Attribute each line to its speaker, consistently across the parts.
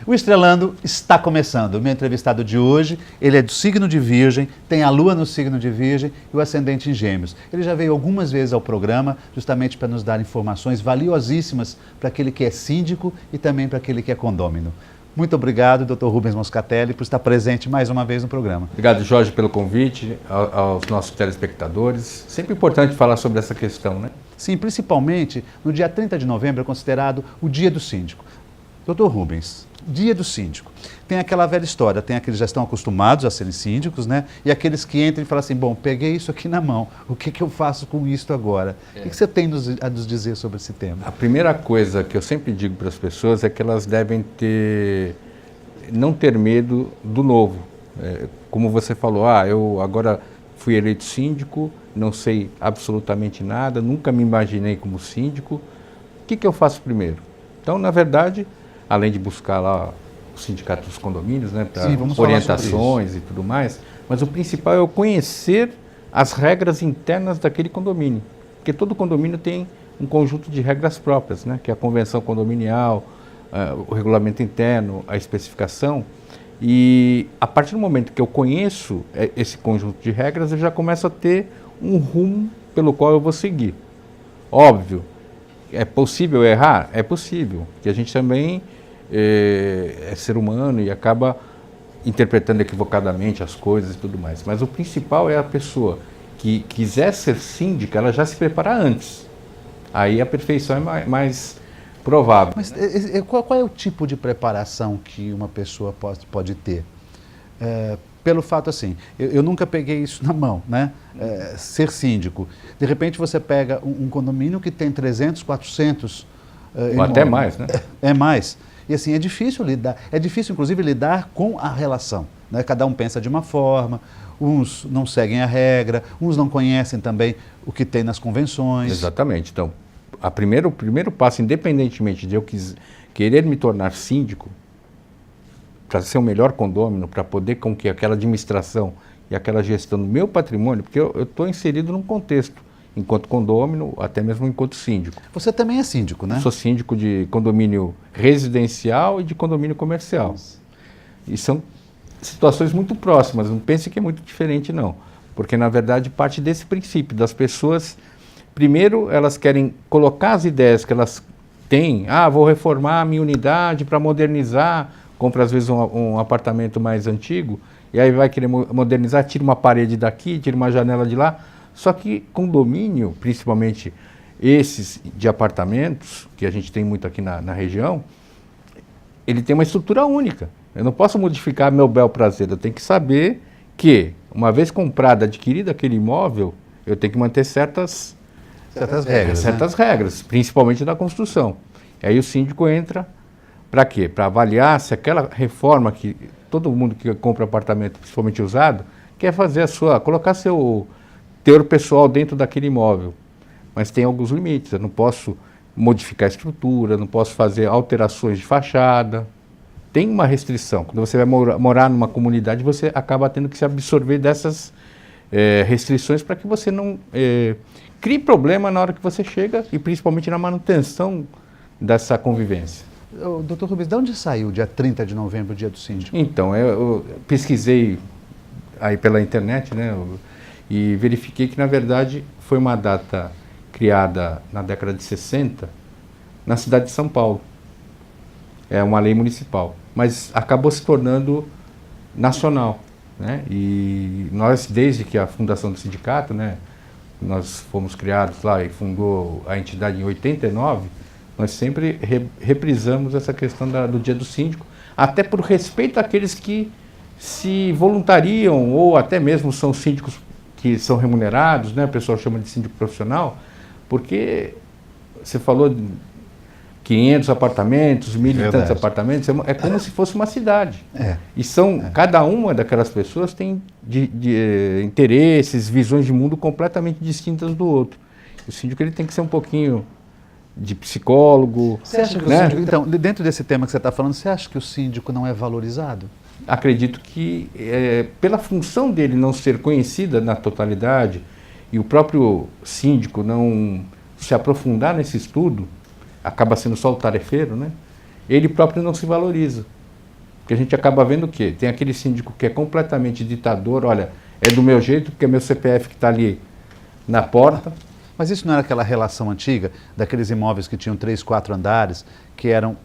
Speaker 1: O Estrelando está começando. O meu entrevistado de hoje, ele é do signo de Virgem, tem a Lua no signo de Virgem e o ascendente em Gêmeos. Ele já veio algumas vezes ao programa justamente para nos dar informações valiosíssimas para aquele que é síndico e também para aquele que é condômino. Muito obrigado, Dr. Rubens Moscatelli, por estar presente mais uma vez no programa.
Speaker 2: Obrigado, Jorge, pelo convite, aos nossos telespectadores. Sempre importante falar sobre essa questão, né?
Speaker 1: Sim, principalmente no dia 30 de novembro é considerado o dia do síndico. Dr. Rubens, dia do síndico. Tem aquela velha história, tem aqueles que já estão acostumados a serem síndicos, né? E aqueles que entram e falam assim, bom, peguei isso aqui na mão, o que eu faço com isso agora? O que você tem a nos dizer sobre esse tema?
Speaker 2: A primeira coisa que eu sempre digo para as pessoas é que elas devem não ter medo do novo. Como você falou, eu agora fui eleito síndico, não sei absolutamente nada, nunca me imaginei como síndico. O que eu faço primeiro? Então, na verdade, além de buscar lá o sindicato dos condomínios, né, para orientações e tudo mais, mas o principal é eu conhecer as regras internas daquele condomínio, porque todo condomínio tem um conjunto de regras próprias, né, que é a convenção condominial, o regulamento interno, a especificação, e a partir do momento que eu conheço esse conjunto de regras, eu já começo a ter um rumo pelo qual eu vou seguir. Óbvio, é possível errar? É possível, porque a gente também é ser humano e acaba interpretando equivocadamente as coisas e tudo mais. Mas o principal é a pessoa que quiser ser síndica, ela já se prepara antes. Aí a perfeição é mais provável.
Speaker 1: Mas qual é o tipo de preparação que uma pessoa pode ter? Pelo fato assim, eu nunca peguei isso na mão, né? Ser síndico. De repente você pega um condomínio que tem 300, 400
Speaker 2: ou até mais, né?
Speaker 1: É mais. E assim, é difícil lidar, inclusive lidar com a relação, né? Cada um pensa de uma forma, uns não seguem a regra, uns não conhecem também o que tem nas convenções.
Speaker 2: Exatamente. Então, o primeiro passo, independentemente de eu querer me tornar síndico, para ser o melhor condômino, para poder com que aquela administração e aquela gestão do meu patrimônio, porque eu estou inserido num contexto, enquanto condômino, até mesmo enquanto síndico.
Speaker 1: Você também é síndico, né?
Speaker 2: Eu sou síndico de condomínio residencial e de condomínio comercial. Nossa. E são situações muito próximas, não pense que é muito diferente não, porque na verdade parte desse princípio, das pessoas, primeiro elas querem colocar as ideias que elas têm, vou reformar a minha unidade para modernizar, compra às vezes um apartamento mais antigo, e aí vai querer modernizar, tira uma parede daqui, tira uma janela de lá. Só que condomínio, principalmente esses de apartamentos, que a gente tem muito aqui na região, ele tem uma estrutura única. Eu não posso modificar meu bel prazer, eu tenho que saber que, uma vez comprado, adquirido aquele imóvel, eu tenho que manter certas regras. Certas regras, principalmente na construção. E aí o síndico entra. Para quê? Para avaliar se aquela reforma que todo mundo que compra apartamento, principalmente usado, quer fazer colocar seu teor pessoal dentro daquele imóvel. Mas tem alguns limites, eu não posso modificar a estrutura, não posso fazer alterações de fachada. Tem uma restrição. Quando você vai morar numa comunidade, você acaba tendo que se absorver dessas restrições para que você não crie problema na hora que você chega e principalmente na manutenção dessa convivência.
Speaker 1: Dr. Rubens, de onde saiu o dia 30 de novembro, o dia do síndico?
Speaker 2: Então, eu pesquisei aí pela internet, né, e verifiquei que, na verdade, foi uma data criada na década de 60 na cidade de São Paulo. É uma lei municipal, mas acabou se tornando nacional, né? E nós, desde que a fundação do sindicato, né, nós fomos criados lá e fundou a entidade em 89, nós sempre reprisamos essa questão do dia do síndico, até por respeito àqueles que se voluntariam ou até mesmo são síndicos que são remunerados, né? O pessoal chama de síndico profissional, porque você falou de 500 apartamentos, 1.000 e tantos apartamentos, é como se fosse uma cidade. E cada uma daquelas pessoas tem interesses, visões de mundo completamente distintas do outro. O síndico ele tem que ser um pouquinho de psicólogo.
Speaker 1: Você acha que o síndico, então, dentro desse tema que você está falando, você acha que o síndico não é valorizado?
Speaker 2: Acredito que, pela função dele não ser conhecida na totalidade e o próprio síndico não se aprofundar nesse estudo, acaba sendo só o tarefeiro, né? Ele próprio não se valoriza. Porque a gente acaba vendo o quê? Tem aquele síndico que é completamente ditador, olha, é do meu jeito porque é meu CPF que está ali na porta.
Speaker 1: Mas isso não era aquela relação antiga daqueles imóveis que tinham 3, 4 andares, que eram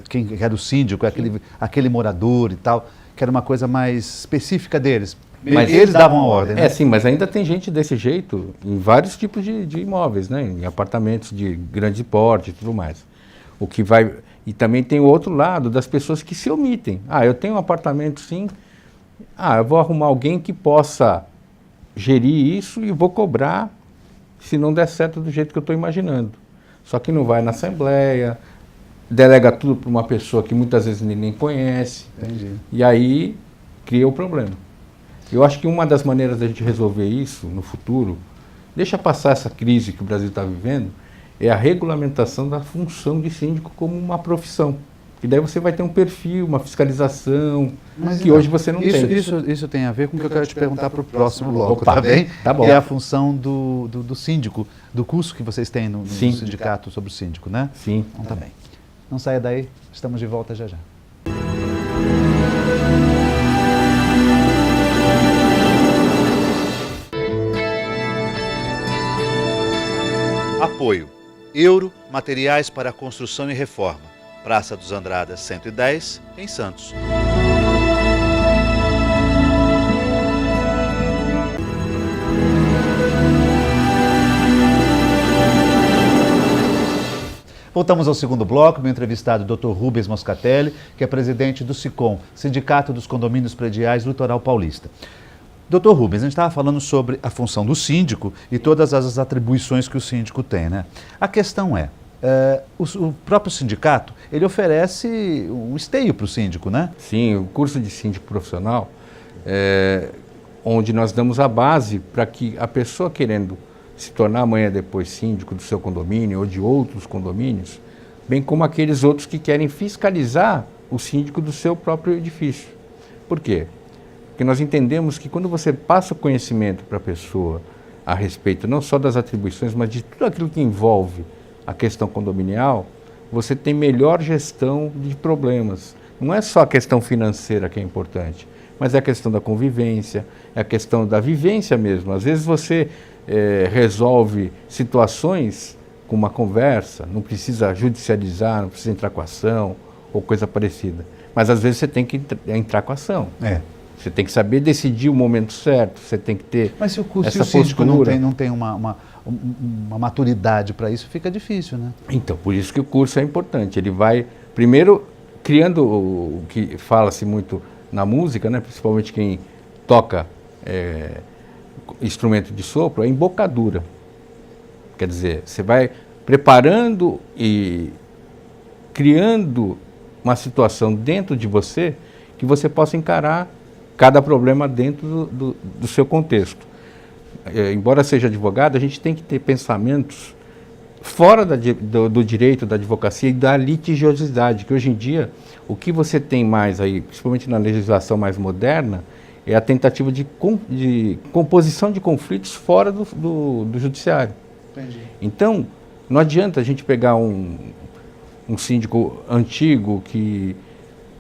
Speaker 1: quem era o síndico, aquele morador e tal, que era uma coisa mais específica deles. Mas eles davam a ordem, né?
Speaker 2: Sim, mas ainda tem gente desse jeito em vários tipos de imóveis, né? Em apartamentos de grande porte e tudo mais. O que vai... E também tem o outro lado das pessoas que se omitem. Eu tenho um apartamento sim, eu vou arrumar alguém que possa gerir isso e vou cobrar se não der certo do jeito que eu estou imaginando. Só que não vai na assembleia, delega tudo para uma pessoa que muitas vezes nem conhece.
Speaker 1: Entendi.
Speaker 2: E aí cria o problema. Eu acho que uma das maneiras da gente resolver isso no futuro, deixa passar essa crise que o Brasil está vivendo, é a regulamentação da função de síndico como uma profissão. E daí você vai ter um perfil, uma fiscalização, que hoje você não tem.
Speaker 1: Isso tem a ver com o que eu quero te perguntar para o próximo bloco,
Speaker 2: Opa,
Speaker 1: tá bem?
Speaker 2: Tá bom.
Speaker 1: Que é a função do síndico, do curso que vocês têm no
Speaker 2: Sim.
Speaker 1: sindicato sobre o síndico, né?
Speaker 2: Sim.
Speaker 1: Então tá bem. Não saia daí, estamos de volta já já. Apoio. Euro, materiais para construção e reforma. Praça dos Andradas 110, em Santos. Voltamos ao segundo bloco, meu entrevistado Dr. Rubens Moscatelli, que é presidente do SICOM, Sindicato dos Condomínios Prediais do Litoral Paulista. Dr. Rubens, a gente estava falando sobre a função do síndico e todas as atribuições que o síndico tem, né? A questão é, o próprio sindicato, ele oferece um esteio para o síndico, né?
Speaker 2: Sim, o curso de síndico profissional, onde nós damos a base para que a pessoa querendo se tornar amanhã depois síndico do seu condomínio ou de outros condomínios, bem como aqueles outros que querem fiscalizar o síndico do seu próprio edifício. Por quê? Porque nós entendemos que quando você passa o conhecimento para a pessoa a respeito não só das atribuições, mas de tudo aquilo que envolve a questão condominial, você tem melhor gestão de problemas. Não é só a questão financeira que é importante, mas é a questão da convivência, é a questão da vivência mesmo. Às vezes você resolve situações com uma conversa, não precisa judicializar, não precisa entrar com ação ou coisa parecida. Mas às vezes você tem que entrar com ação. Você tem que saber decidir o momento certo, você tem que ter
Speaker 1: Mas se o curso,
Speaker 2: essa
Speaker 1: se o síndico
Speaker 2: postura.
Speaker 1: não tem uma maturidade para isso, fica difícil, né?
Speaker 2: Então, por isso que o curso é importante. Ele vai, primeiro, criando o que fala-se muito na música, né? Principalmente quem toca instrumento de sopro, a embocadura. Quer dizer, você vai preparando e criando uma situação dentro de você que você possa encarar cada problema dentro do seu contexto. Embora seja advogado, a gente tem que ter pensamentos fora do direito, da advocacia e da litigiosidade, que hoje em dia o que você tem mais aí, principalmente na legislação mais moderna, é a tentativa de composição de conflitos fora do judiciário.
Speaker 1: Entendi.
Speaker 2: Então, não adianta a gente pegar um síndico antigo que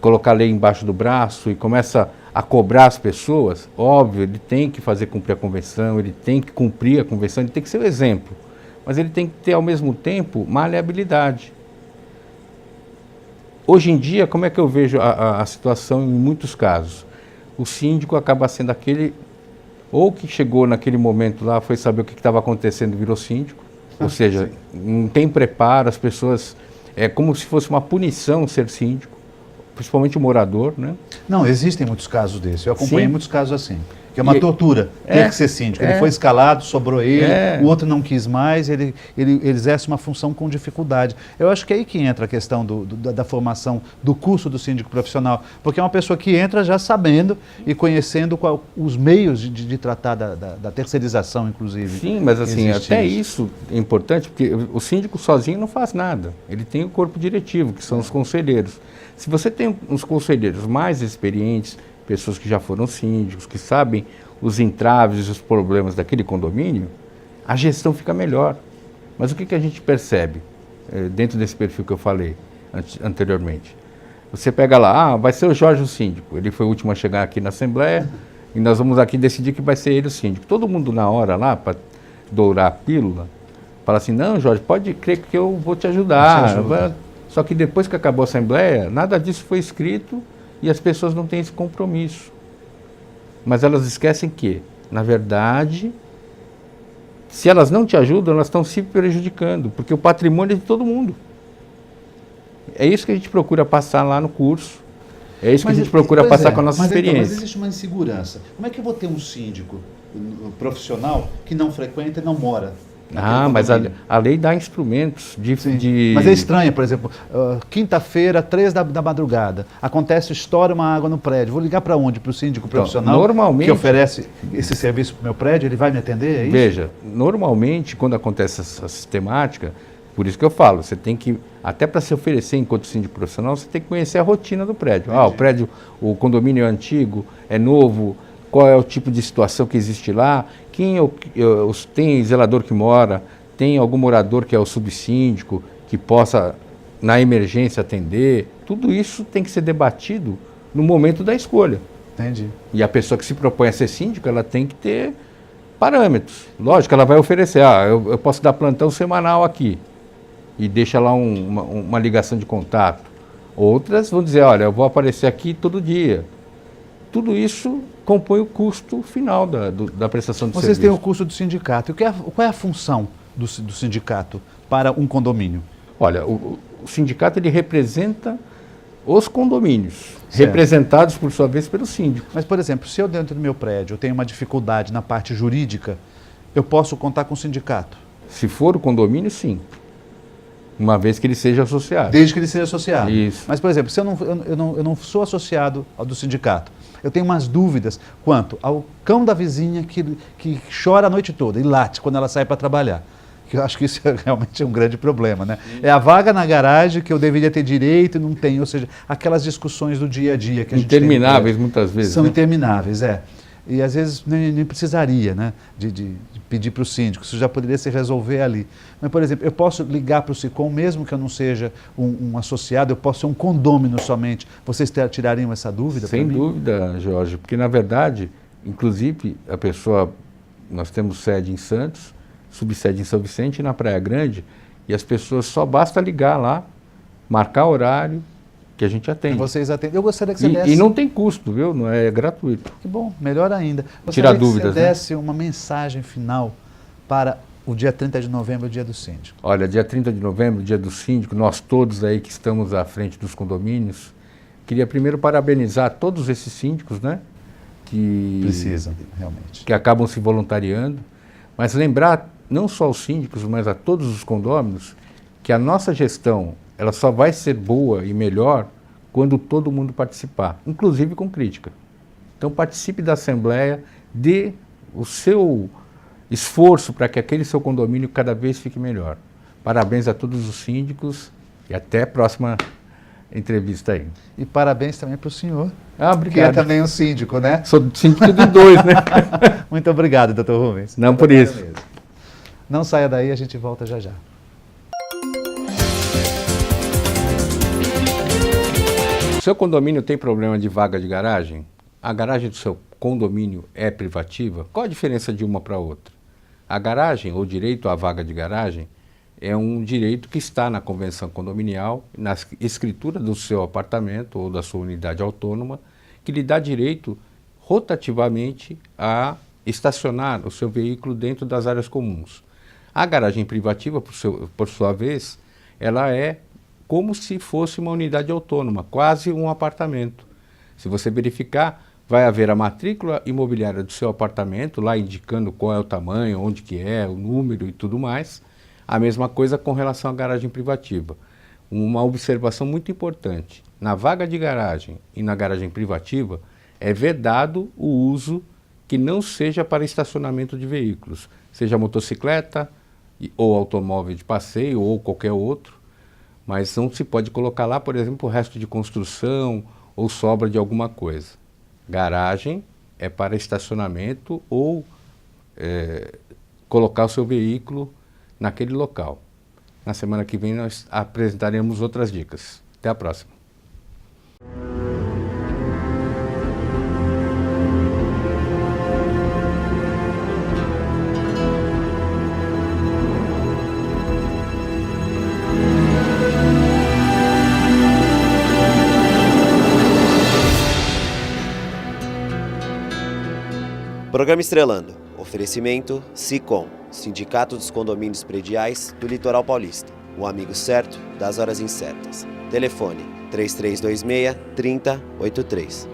Speaker 2: colocar a lei embaixo do braço e começa a cobrar as pessoas. Óbvio, ele tem que fazer cumprir a convenção, ele tem que cumprir a convenção, ele tem que ser o exemplo. Mas ele tem que ter, ao mesmo tempo, maleabilidade. Hoje em dia, como é que eu vejo a situação em muitos casos? O síndico acaba sendo aquele, ou que chegou naquele momento lá, foi saber o que estava acontecendo e virou síndico, ou seja, não tem preparo, as pessoas, é como se fosse uma punição ser síndico, principalmente o morador, né?
Speaker 1: Não, existem muitos casos desses, eu acompanhei
Speaker 2: Sim.
Speaker 1: muitos casos assim, que é uma tortura, ter que ser síndico, ele foi escalado, sobrou ele, o outro não quis mais, ele exerce uma função com dificuldade. Eu acho que é aí que entra a questão da formação do curso do síndico profissional, porque é uma pessoa que entra já sabendo e conhecendo os meios de tratar da terceirização, inclusive.
Speaker 2: Sim, mas assim, até isso é importante, porque o síndico sozinho não faz nada, ele tem o corpo diretivo, que são os conselheiros. Se você tem uns conselheiros mais experientes, pessoas que já foram síndicos, que sabem os entraves e os problemas daquele condomínio, a gestão fica melhor. Mas o que a gente percebe dentro desse perfil que eu falei anteriormente? Você pega lá, vai ser o Jorge o síndico, ele foi o último a chegar aqui na Assembleia, e nós vamos aqui decidir que vai ser ele o síndico. Todo mundo na hora lá, para dourar a pílula, fala assim, não, Jorge, pode crer que eu vou te ajudar. Só que depois que acabou a Assembleia, nada disso foi escrito e as pessoas não têm esse compromisso. Mas elas esquecem que, na verdade, se elas não te ajudam, elas estão se prejudicando, porque o patrimônio é de todo mundo. É isso que a gente procura passar lá no curso. É isso que a gente procura passar com a nossa experiência.
Speaker 1: Mas existe uma insegurança. Como é que eu vou ter um síndico profissional que não frequenta e não mora?
Speaker 2: Mas a lei dá instrumentos de...
Speaker 1: Mas é estranho, por exemplo, quinta-feira, 3 da madrugada, estoura uma água no prédio. Vou ligar para onde? Para o síndico profissional
Speaker 2: normalmente,
Speaker 1: que oferece esse serviço para o meu prédio? Ele vai me atender? É isso?
Speaker 2: Veja, normalmente, quando acontece essa sistemática, por isso que eu falo, você tem que, até para se oferecer enquanto síndico profissional, você tem que conhecer a rotina do prédio. O condomínio é antigo, é novo, qual é o tipo de situação que existe lá, tem zelador que mora, tem algum morador que é o subsíndico, que possa, na emergência, atender. Tudo isso tem que ser debatido no momento da escolha.
Speaker 1: Entendi.
Speaker 2: E a pessoa que se propõe a ser síndico, ela tem que ter parâmetros. Lógico, ela vai oferecer, eu posso dar plantão semanal aqui, e deixa lá uma ligação de contato. Outras vão dizer, olha, eu vou aparecer aqui todo dia. Tudo isso compõe o custo final da prestação de serviço.
Speaker 1: Vocês têm o custo do sindicato. E qual é a função do sindicato para um condomínio?
Speaker 2: Olha, o sindicato ele representa os condomínios, representados por sua vez pelo síndico.
Speaker 1: Mas, por exemplo, se eu dentro do meu prédio eu tenho uma dificuldade na parte jurídica, eu posso contar com o sindicato?
Speaker 2: Se for o condomínio, sim. Uma vez que ele seja associado.
Speaker 1: Desde que ele seja associado.
Speaker 2: Isso.
Speaker 1: Mas, por exemplo, se eu não sou associado ao do sindicato, eu tenho umas dúvidas quanto ao cão da vizinha que chora a noite toda e late quando ela sai para trabalhar. Que eu acho que isso realmente é um grande problema, né? É a vaga na garagem que eu deveria ter direito e não tenho, ou seja, aquelas discussões do dia a dia que a gente tem.
Speaker 2: Intermináveis muitas vezes.
Speaker 1: São
Speaker 2: né?
Speaker 1: intermináveis, E às vezes nem precisaria, né, de pedir para o síndico, isso já poderia se resolver ali. Mas, por exemplo, eu posso ligar para o SICOM, mesmo que eu não seja um associado, eu posso ser um condômino somente. Vocês tirariam essa dúvida?
Speaker 2: Sem dúvida, Jorge, porque na verdade, inclusive, nós temos sede em Santos, subsede em São Vicente e na Praia Grande, e as pessoas só basta ligar lá, marcar horário, que a gente atende.
Speaker 1: Vocês atendem. Eu gostaria que você desse...
Speaker 2: E não tem custo, viu? Não é gratuito.
Speaker 1: Que bom, melhor ainda.
Speaker 2: Tirar dúvidas,
Speaker 1: que você desse uma mensagem final para o dia 30 de novembro, o dia do síndico.
Speaker 2: Olha, dia 30 de novembro, dia do síndico, nós todos aí que estamos à frente dos condomínios, queria primeiro parabenizar todos esses síndicos, né? Que
Speaker 1: precisam, realmente.
Speaker 2: Que acabam se voluntariando, mas lembrar não só aos síndicos, mas a todos os condôminos, que a nossa gestão ela só vai ser boa e melhor quando todo mundo participar, inclusive com crítica. Então participe da Assembleia, dê o seu esforço para que aquele seu condomínio cada vez fique melhor. Parabéns a todos os síndicos e até a próxima entrevista aí.
Speaker 1: E parabéns também para o senhor,
Speaker 2: obrigado.
Speaker 1: Que é também um síndico, né?
Speaker 2: Sou síndico de 2, né?
Speaker 1: Muito obrigado, doutor Rubens.
Speaker 2: Não por isso.
Speaker 1: Não saia daí, a gente volta já já.
Speaker 2: Seu condomínio tem problema de vaga de garagem? A garagem do seu condomínio é privativa? Qual a diferença de uma para outra? A garagem, ou direito à vaga de garagem, é um direito que está na convenção condominial, na escritura do seu apartamento ou da sua unidade autônoma, que lhe dá direito rotativamente a estacionar o seu veículo dentro das áreas comuns. A garagem privativa, por sua vez, ela é como se fosse uma unidade autônoma, quase um apartamento. Se você verificar, vai haver a matrícula imobiliária do seu apartamento, lá indicando qual é o tamanho, onde que é, o número e tudo mais. A mesma coisa com relação à garagem privativa. Uma observação muito importante, na vaga de garagem e na garagem privativa, é vedado o uso que não seja para estacionamento de veículos, seja motocicleta ou automóvel de passeio ou qualquer outro, mas não se pode colocar lá, por exemplo, o resto de construção ou sobra de alguma coisa. Garagem é para estacionamento ou colocar o seu veículo naquele local. Na semana que vem nós apresentaremos outras dicas. Até a próxima.
Speaker 3: Programa Estrelando. Oferecimento Sicom, Sindicato dos Condomínios Prediais do Litoral Paulista. O amigo certo das horas incertas. Telefone 3326-3083.